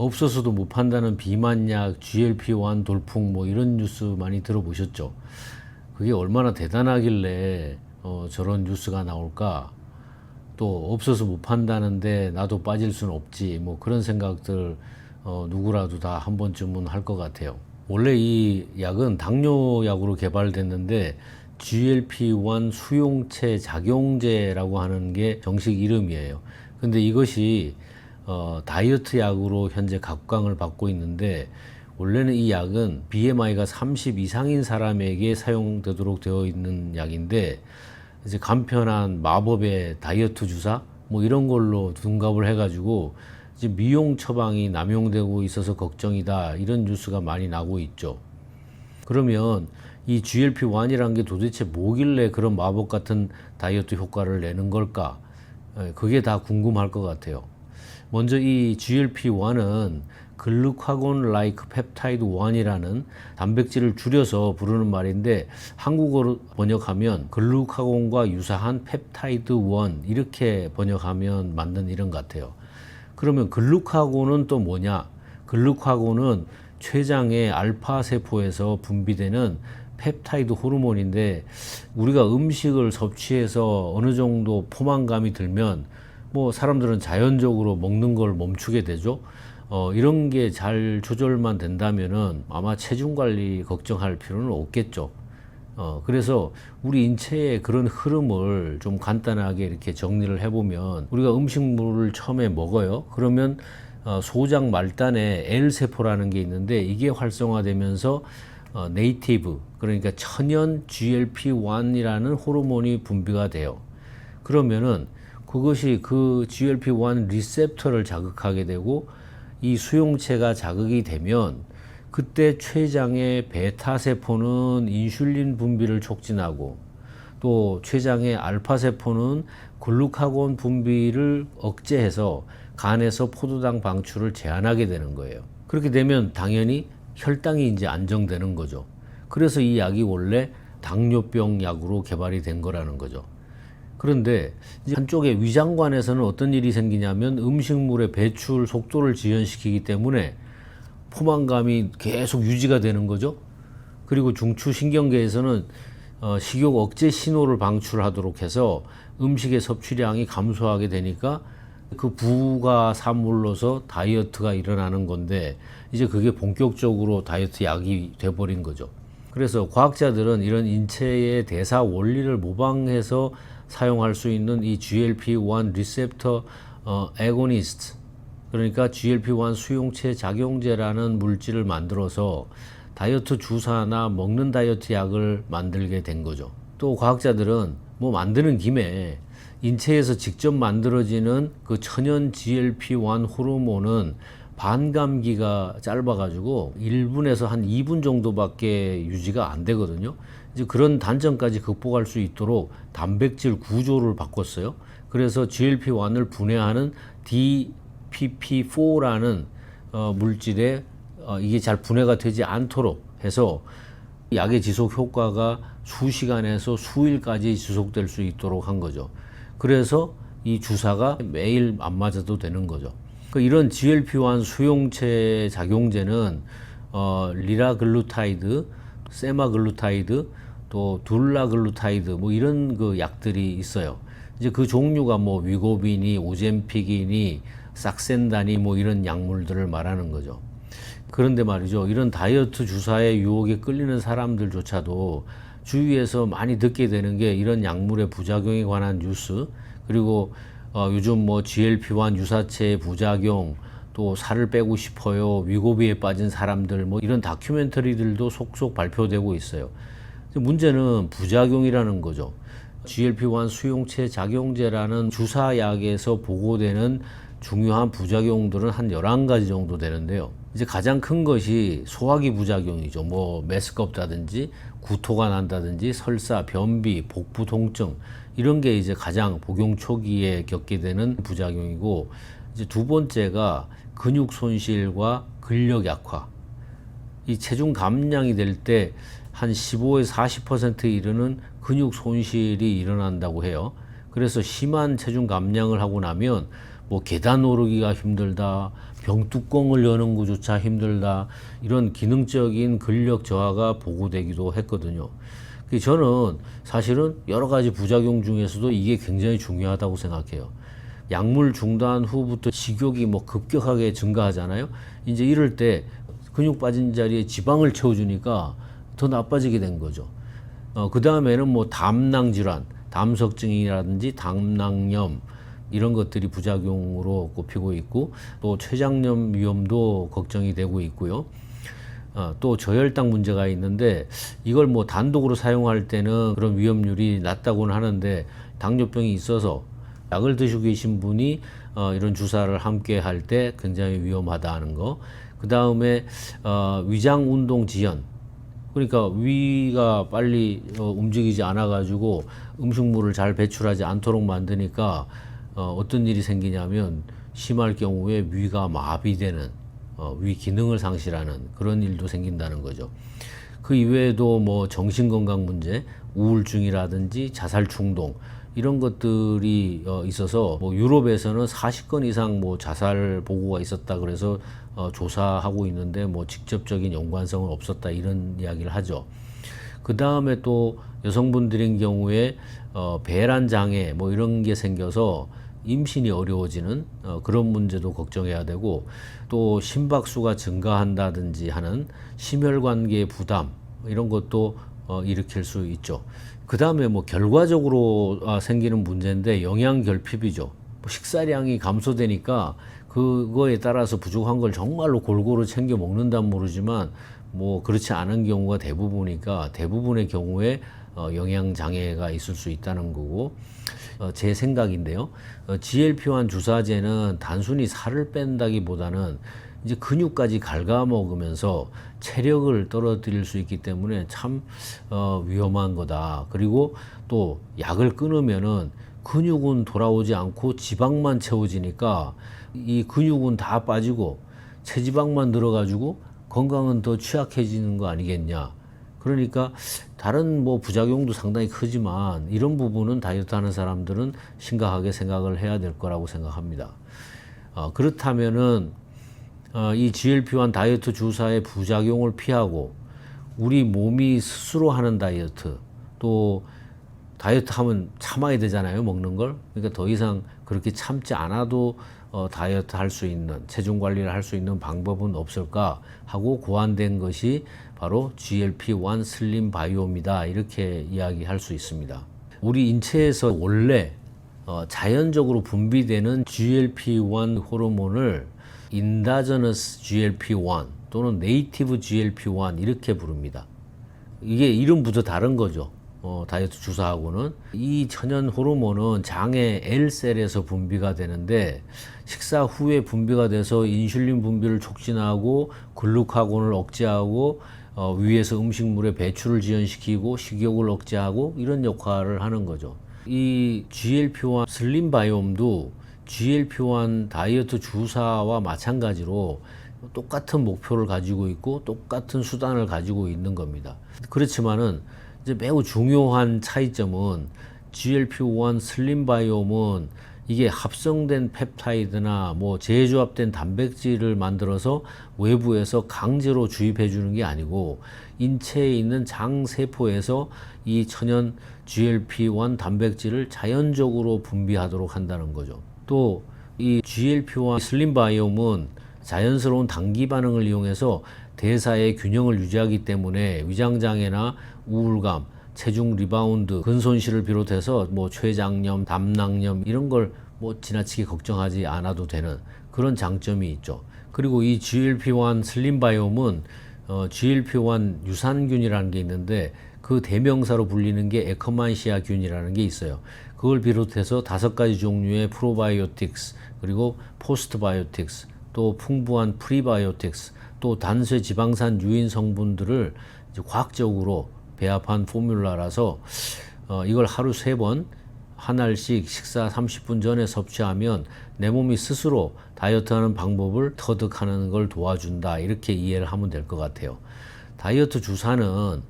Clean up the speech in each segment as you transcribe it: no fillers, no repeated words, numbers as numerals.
없어서도 못 판다는 비만약, GLP-1 돌풍 뭐 이런 뉴스 많이 들어보셨죠? 그게 얼마나 대단하길래 저런 뉴스가 나올까? 또 없어서 못 판다는데 나도 빠질 수는 없지, 뭐 그런 생각들 누구라도 다 한 번쯤은 할 것 같아요. 원래 이 약은 당뇨약으로 개발됐는데 GLP-1 수용체 작용제라고 하는 게 정식 이름이에요. 근데 이것이 다이어트 약으로 현재 각광을 받고 있는데, 원래는 이 약은 BMI가 30 이상인 사람에게 사용되도록 되어 있는 약인데, 이제 간편한 마법의 다이어트 주사 뭐 이런 걸로 둔갑을 해가지고 이제 미용 처방이 남용되고 있어서 걱정이다, 이런 뉴스가 많이 나고 있죠. 그러면 이 GLP-1이라는 게 도대체 뭐길래 그런 마법 같은 다이어트 효과를 내는 걸까? 그게 다 궁금할 것 같아요. 먼저 이 GLP-1은 글루카곤 라이크 펩타이드 1이라는 단백질을 줄여서 부르는 말인데, 한국어로 번역하면 글루카곤과 유사한 펩타이드 1 이렇게 번역하면 맞는 이름 같아요. 그러면 글루카곤은 또 뭐냐? 글루카곤은 췌장의 알파 세포에서 분비되는 펩타이드 호르몬인데, 우리가 음식을 섭취해서 어느 정도 포만감이 들면 뭐 사람들은 자연적으로 먹는 걸 멈추게 되죠. 이런 게 잘 조절만 된다면은 아마 체중 관리 걱정할 필요는 없겠죠. 그래서 우리 인체의 그런 흐름을 좀 간단하게 이렇게 정리를 해보면, 우리가 음식물을 처음에 먹어요. 그러면 소장 말단에 L세포라는 게 있는데, 이게 활성화되면서 네이티브, 그러니까 천연 GLP-1이라는 호르몬이 분비가 돼요. 그러면은 그것이 그 GLP-1 리셉터를 자극하게 되고, 이 수용체가 자극이 되면 그때 췌장의 베타세포는 인슐린 분비를 촉진하고, 또 췌장의 알파세포는 글루카곤 분비를 억제해서 간에서 포도당 방출을 제한하게 되는 거예요. 그렇게 되면 당연히 혈당이 이제 안정되는 거죠. 그래서 이 약이 원래 당뇨병 약으로 개발이 된 거라는 거죠. 그런데 이제 한쪽에 위장관에서는 어떤 일이 생기냐면, 음식물의 배출 속도를 지연시키기 때문에 포만감이 계속 유지가 되는 거죠. 그리고 중추신경계에서는 식욕 억제 신호를 방출하도록 해서 음식의 섭취량이 감소하게 되니까 그 부가 산물로서 다이어트가 일어나는 건데, 이제 그게 본격적으로 다이어트 약이 돼버린 거죠. 그래서 과학자들은 이런 인체의 대사 원리를 모방해서 사용할 수 있는 이 GLP-1 리셉터 애고니스트, 그러니까 GLP-1 수용체 작용제라는 물질을 만들어서 다이어트 주사나 먹는 다이어트 약을 만들게 된 거죠. 또 과학자들은 뭐 만드는 김에 인체에서 직접 만들어지는 그 천연 GLP-1 호르몬은 반감기가 짧아가지고 1분에서 한 2분 정도밖에 유지가 안 되거든요. 이제 그런 단점까지 극복할 수 있도록 단백질 구조를 바꿨어요. 그래서 GLP-1을 분해하는 DPP4라는 물질에 이게 잘 분해가 되지 않도록 해서 약의 지속 효과가 수시간에서 수일까지 지속될 수 있도록 한 거죠. 그래서 이 주사가 매일 안 맞아도 되는 거죠. 이런 GLP-1 수용체 작용제는 리라글루타이드, 세마글루타이드, 또 둘라글루타이드 뭐 이런 그 약들이 있어요. 이제 그 종류가 뭐 위고비니, 오젬픽이니, 삭센다니 뭐 이런 약물들을 말하는 거죠. 그런데 말이죠, 이런 다이어트 주사의 유혹에 끌리는 사람들조차도 주위에서 많이 듣게 되는 게 이런 약물의 부작용에 관한 뉴스, 그리고 요즘 뭐 GLP-1 유사체의 부작용, 또 살을 빼고 싶어요, 위고비에 빠진 사람들 뭐 이런 다큐멘터리들도 속속 발표되고 있어요. 문제는 부작용이라는 거죠. GLP-1 수용체 작용제라는 주사약에서 보고되는 중요한 부작용들은 한 11가지 정도 되는데요. 이제 가장 큰 것이 소화기 부작용이죠. 뭐 메스껍다든지 구토가 난다든지 설사, 변비, 복부 통증 이런 게 이제 가장 복용 초기에 겪게 되는 부작용이고, 이제 두 번째가 근육 손실과 근력 약화. 이 체중 감량이 될 때 한 15에서 40%에 이르는 근육 손실이 일어난다고 해요. 그래서 심한 체중 감량을 하고 나면 뭐 계단 오르기가 힘들다, 병뚜껑을 여는 것조차 힘들다, 이런 기능적인 근력 저하가 보고되기도 했거든요. 저는 사실은 여러 가지 부작용 중에서도 이게 굉장히 중요하다고 생각해요. 약물 중단 후부터 식욕이 뭐 급격하게 증가하잖아요. 이제 이럴 때 근육 빠진 자리에 지방을 채워주니까 더 나빠지게 된 거죠. 그 다음에는 뭐 담낭 질환, 담석증이라든지 담낭염, 이런 것들이 부작용으로 꼽히고 있고, 또 췌장염 위험도 걱정이 되고 있고요. 또 저혈당 문제가 있는데, 이걸 뭐 단독으로 사용할 때는 그런 위험률이 낮다고는 하는데, 당뇨병이 있어서 약을 드시고 계신 분이 이런 주사를 함께 할 때 굉장히 위험하다는 거. 그 다음에 위장 운동 지연, 그러니까 위가 빨리 움직이지 않아 가지고 음식물을 잘 배출하지 않도록 만드니까 어떤 일이 생기냐면, 심할 경우에 위가 마비되는, 위 기능을 상실하는 그런 일도 생긴다는 거죠. 그 이외에도 뭐 정신건강 문제, 우울증이라든지 자살 충동, 이런 것들이 있어서, 뭐 유럽에서는 40건 이상 뭐 자살 보고가 있었다 그래서 조사하고 있는데, 뭐 직접적인 연관성은 없었다, 이런 이야기를 하죠. 그 다음에 또 여성분들인 경우에 배란 장애 뭐 이런 게 생겨서 임신이 어려워지는 그런 문제도 걱정해야 되고, 또 심박수가 증가한다든지 하는 심혈관계 부담, 이런 것도 일으킬 수 있죠. 그 다음에 뭐 결과적으로 생기는 문제인데, 영양결핍이죠. 뭐 식사량이 감소되니까 그거에 따라서 부족한 걸 정말로 골고루 챙겨 먹는다면 모르지만, 뭐 그렇지 않은 경우가 대부분이니까 대부분의 경우에 영양 장애가 있을 수 있다는 거고, 제 생각인데요. GLP-1 주사제는 단순히 살을 뺀다기보다는 이제 근육까지 갉아먹으면서 체력을 떨어뜨릴 수 있기 때문에 참 위험한 거다. 그리고 또 약을 끊으면은 근육은 돌아오지 않고 지방만 채워지니까 이 근육은 다 빠지고 체지방만 늘어가지고 건강은 더 취약해지는 거 아니겠냐. 그러니까 다른 뭐 부작용도 상당히 크지만, 이런 부분은 다이어트 하는 사람들은 심각하게 생각을 해야 될 거라고 생각합니다. 그렇다면은 이 GLP-1 다이어트 주사의 부작용을 피하고 우리 몸이 스스로 하는 다이어트, 또 다이어트 하면 참아야 되잖아요, 먹는 걸. 그러니까 더 이상 그렇게 참지 않아도 다이어트 할 수 있는, 체중 관리를 할 수 있는 방법은 없을까 하고 고안된 것이 바로 GLP-1 슬림 바이옴이다, 이렇게 이야기할 수 있습니다. 우리 인체에서 원래 자연적으로 분비되는 GLP-1 호르몬을 인다저너스 GLP-1 또는 네이티브 GLP-1 이렇게 부릅니다. 이게 이름부터 다른 거죠. 다이어트 주사하고는. 이 천연 호르몬은 장의 L셀에서 분비가 되는데, 식사 후에 분비가 돼서 인슐린 분비를 촉진하고 글루카곤을 억제하고 위에서 음식물의 배출을 지연시키고 식욕을 억제하고, 이런 역할을 하는 거죠. 이 GLP-1 슬림 바이옴도 GLP-1 다이어트 주사와 마찬가지로 똑같은 목표를 가지고 있고 똑같은 수단을 가지고 있는 겁니다. 그렇지만은 이제 매우 중요한 차이점은, GLP-1 슬림 바이옴은 이게 합성된 펩타이드나 뭐 재조합된 단백질을 만들어서 외부에서 강제로 주입해 주는 게 아니고, 인체에 있는 장 세포에서 이 천연 GLP-1 단백질을 자연적으로 분비하도록 한다는 거죠. 또 이 GLP-1 슬림 바이옴은 자연스러운 당기 반응을 이용해서 대사의 균형을 유지하기 때문에 위장장애나 우울감, 체중 리바운드, 근손실을 비롯해서 뭐 췌장염, 담낭염, 이런 걸 뭐 지나치게 걱정하지 않아도 되는 그런 장점이 있죠. 그리고 이 GLP-1 슬림 바이옴은 GLP-1 유산균이라는 게 있는데, 그 대명사로 불리는 게 에커만시아 균이라는 게 있어요. 그걸 비롯해서 5가지 종류의 프로바이오틱스, 그리고 포스트바이오틱스, 또 풍부한 프리바이오틱스, 또 단쇄 지방산 유인 성분들을 이제 과학적으로 배합한 포뮬라라서 이걸 하루 3번 한 알씩 식사 30분 전에 섭취하면 내 몸이 스스로 다이어트하는 방법을 터득하는 걸 도와준다, 이렇게 이해를 하면 될 것 같아요. 다이어트 주사는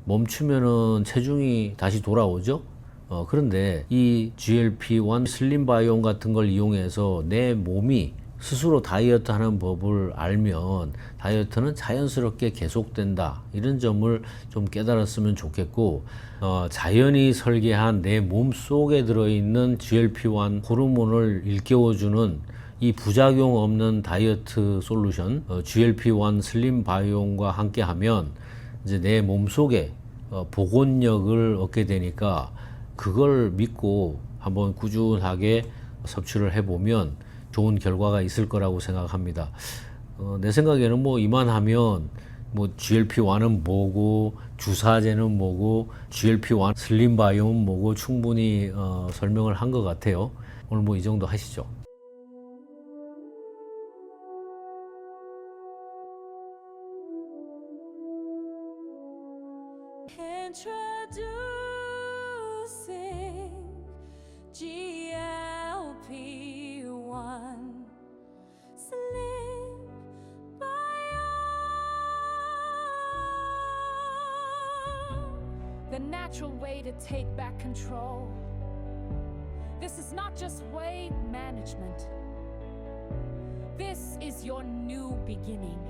멈추면은 체중이 다시 돌아오죠. 그런데 이 GLP-1 슬림 바이옴 같은 걸 이용해서 내 몸이 스스로 다이어트 하는 법을 알면 다이어트는 자연스럽게 계속된다. 이런 점을 좀 깨달았으면 좋겠고, 자연이 설계한 내 몸 속에 들어있는 GLP-1 호르몬을 일깨워주는 이 부작용 없는 다이어트 솔루션, GLP-1 슬림 바이옴과 함께 하면 이제 내 몸 속에 복원력을 얻게 되니까 그걸 믿고 한번 꾸준하게 섭취를 해보면 좋은 결과가 있을 거라고 생각합니다. 내 생각에는 뭐 이만하면 뭐 GLP-1은 뭐고 주사제는 뭐고 GLP-1 슬림 바이옴은 뭐고 충분히 설명을 한 것 같아요. 오늘 뭐 이 정도 하시죠. Introducing GLP-1 Slim Biome, the natural way to take back control. This is not just weight management. This is your new beginning.